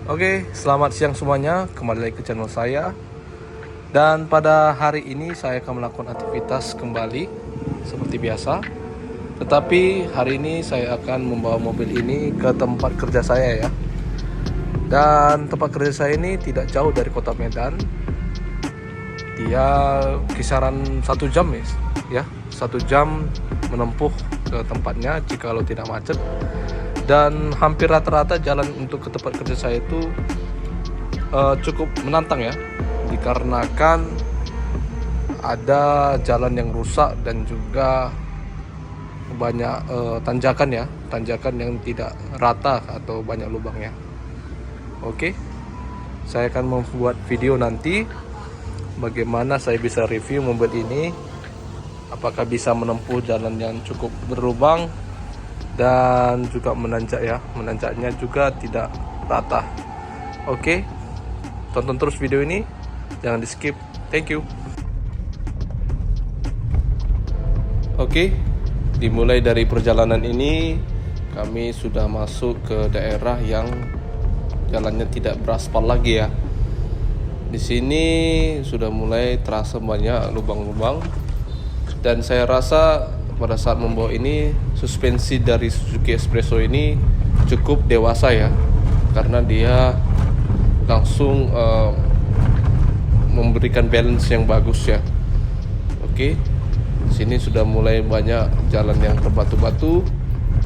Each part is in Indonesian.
Oke, selamat siang semuanya. Kembali lagi ke channel saya. Dan pada hari ini saya akan melakukan aktivitas kembali seperti biasa. Tetapi hari ini saya akan membawa mobil ini ke tempat kerja saya ya. Dan tempat kerja saya ini tidak jauh dari kota Medan. Dia kisaran 1 jam ya. 1 jam menempuh ke tempatnya jikalau tidak macet. Dan hampir rata-rata jalan untuk ke tempat kerja saya itu cukup menantang ya, dikarenakan ada jalan yang rusak dan juga banyak tanjakan yang tidak rata atau banyak lubangnya. Oke, saya akan membuat video nanti bagaimana saya bisa review mobil ini, apakah bisa menempuh jalan yang cukup berlubang dan juga menanjaknya juga tidak rata. Oke, tonton terus video ini, jangan di skip. Thank you. Oke, dimulai dari perjalanan ini kami sudah masuk ke daerah yang jalannya tidak beraspal lagi ya. Di sini sudah mulai terasa banyak lubang-lubang, dan saya rasa pada saat membawa ini suspensi dari Suzuki Espresso ini cukup dewasa ya, karena dia langsung memberikan balance yang bagus ya. Oke, sini sudah mulai banyak jalan yang berbatu-batu,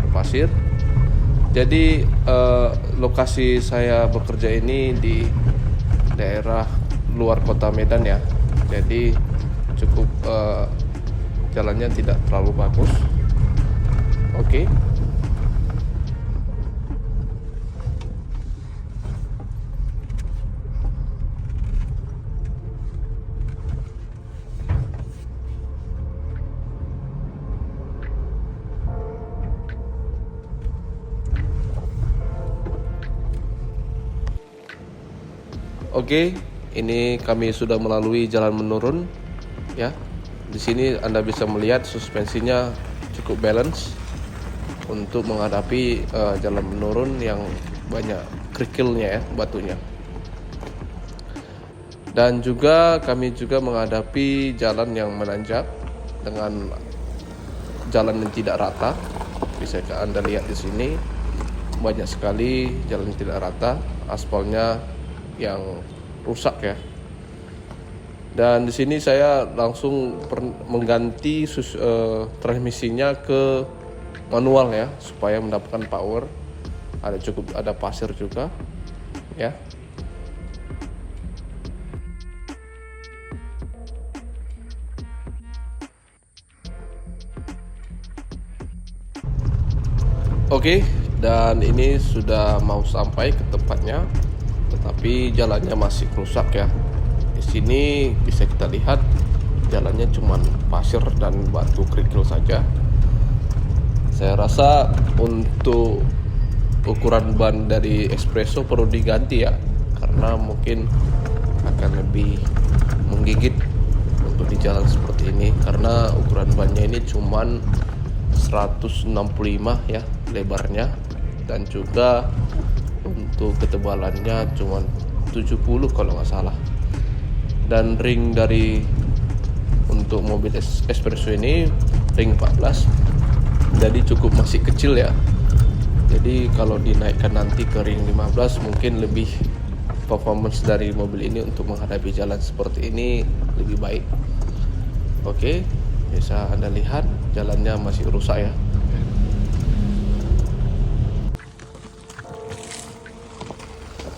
berpasir. Jadi lokasi saya bekerja ini di daerah luar kota Medan ya. Jadi cukup jalannya tidak terlalu bagus. Oke. Oke, ini kami sudah melalui jalan menurun ya. Di sini Anda bisa melihat suspensinya cukup balance untuk menghadapi jalan menurun yang banyak kerikilnya ya, batunya. Dan juga kami juga menghadapi jalan yang menanjak dengan jalan yang tidak rata. Bisa Anda lihat di sini banyak sekali jalan yang tidak rata, aspalnya yang rusak ya. Dan di sini saya langsung mengganti transmisinya ke manual ya, supaya mendapatkan power. Ada pasir juga ya. Oke, dan ini sudah mau sampai ke tempatnya, tetapi jalannya masih rusak ya. Di sini bisa kita lihat jalannya cuma pasir dan batu kerikil saja. Saya rasa untuk ukuran ban dari Espresso perlu diganti ya, karena mungkin akan lebih menggigit untuk di jalan seperti ini, karena ukuran bannya ini cuma 165 ya lebarnya, dan juga untuk ketebalannya cuma 70 kalau nggak salah. Dan ring dari untuk mobil Espresso ini ring 14, jadi cukup masih kecil ya. Jadi kalau dinaikkan nanti ke ring 15 mungkin lebih performance dari mobil ini untuk menghadapi jalan seperti ini lebih baik. Oke, bisa Anda lihat jalannya masih rusak ya.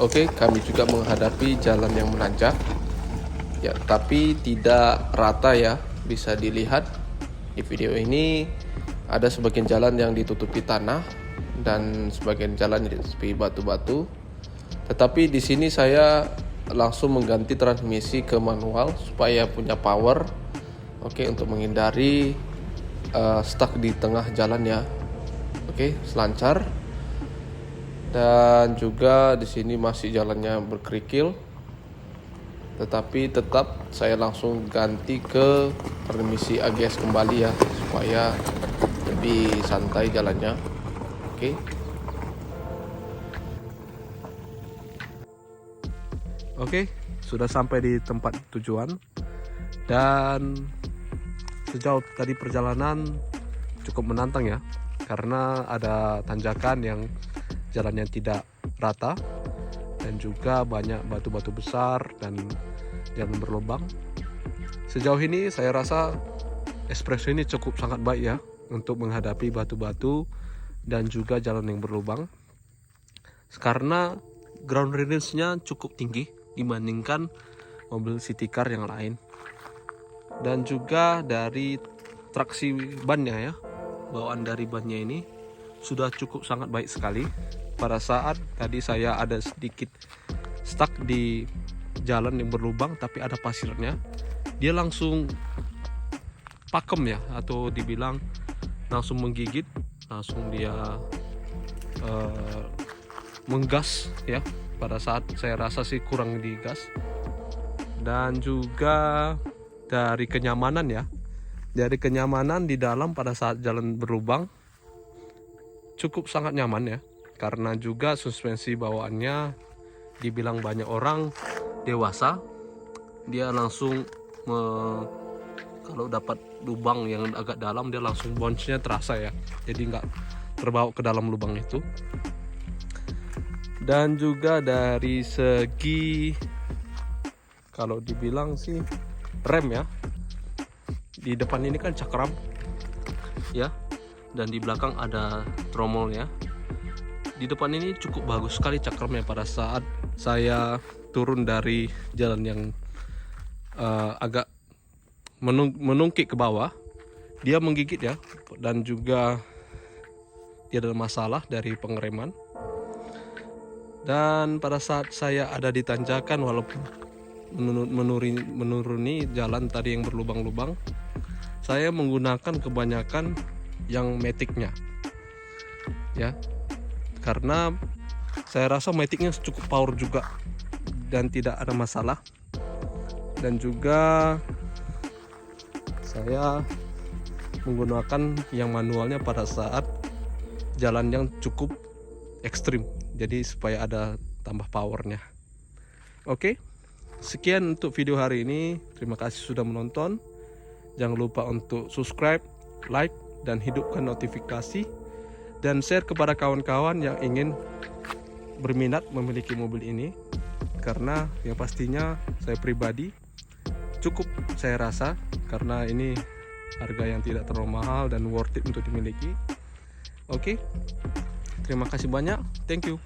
Oke, kami juga menghadapi jalan yang menanjak ya, tapi tidak rata ya. Bisa dilihat di video ini ada sebagian jalan yang ditutupi tanah dan sebagian jalan ditutupi batu-batu. Tetapi di sini saya langsung mengganti transmisi ke manual supaya punya power. Oke, untuk menghindari stuck di tengah jalan ya. Oke, selancar. Dan juga di sini masih jalannya berkerikil, tetapi tetap saya langsung ganti ke transmisi AGS kembali ya, supaya lebih santai jalannya. Oke. Oke, sudah sampai di tempat tujuan. Dan sejauh tadi perjalanan cukup menantang ya, karena ada tanjakan yang jalannya tidak rata dan juga banyak batu-batu besar dan jalan berlubang. Sejauh ini saya rasa espresso ini cukup sangat baik ya untuk menghadapi batu-batu dan juga jalan yang berlubang, karena ground clearance-nya cukup tinggi dibandingkan mobil city car yang lain. Dan juga dari traksi bannya ya, bawaan dari bannya ini sudah cukup sangat baik sekali. Pada saat tadi saya ada sedikit stuck di jalan yang berlubang tapi ada pasirnya, dia langsung pakem ya, atau dibilang langsung menggigit, langsung dia menggas ya. Pada saat saya rasa sih kurang digas. Dan juga dari kenyamanan ya, dari kenyamanan di dalam pada saat jalan berlubang cukup sangat nyaman ya, karena juga suspensi bawaannya dibilang banyak orang dewasa. Dia langsung kalau dapat lubang yang agak dalam dia langsung bounce-nya terasa ya, jadi nggak terbawa ke dalam lubang itu. Dan juga dari segi kalau dibilang sih rem ya, di depan ini kan cakram ya, dan di belakang ada tromolnya. Di depan ini cukup bagus sekali cakramnya. Pada saat saya turun dari jalan yang agak menungkik ke bawah, dia menggigit ya, dan juga dia ada masalah dari pengereman. Dan pada saat saya ada di tanjakan, walaupun menuruni jalan tadi yang berlubang-lubang, saya menggunakan kebanyakan yang maticnya ya, karena saya rasa maticnya cukup power juga dan tidak ada masalah. Dan juga saya menggunakan yang manualnya pada saat jalan yang cukup ekstrim, jadi supaya ada tambah powernya. Oke, sekian untuk video hari ini. Terima kasih sudah menonton. Jangan lupa untuk subscribe, like, dan hidupkan notifikasi, dan share kepada kawan-kawan yang ingin berminat memiliki mobil ini, karena yang pastinya saya pribadi cukup, saya rasa, karena ini harga yang tidak terlalu mahal dan worth it untuk dimiliki. Oke, terima kasih banyak. Thank you.